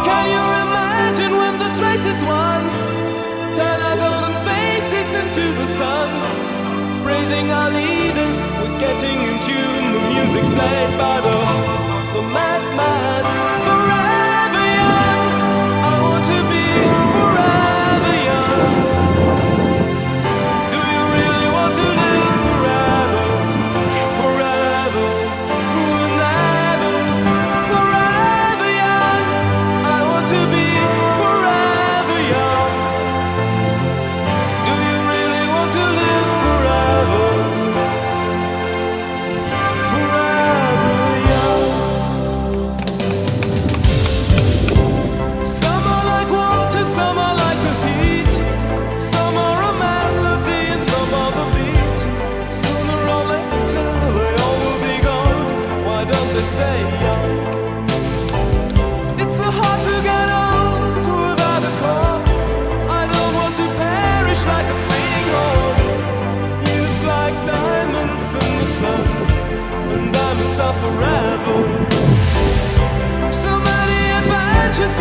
Can you imagine when this race is won? Turn our golden faces into the sun, praising our leaders, we're getting in tune. The music's played by the madman. Forever young, I want to be forever young. Do you really want to live forever? Forever, forever, forever young. I want to be forever young. Do you really want to live forever? Forever young. Some are like water, some are like the heat. Some are a melody and some are the beat. Sooner or later they all will be gone. Why don't they stay young? It's so hard to get old without a cause. I don't want to perish like a fleeting horse. Youth like diamonds in the sun, and diamonds are forever. So many adventures.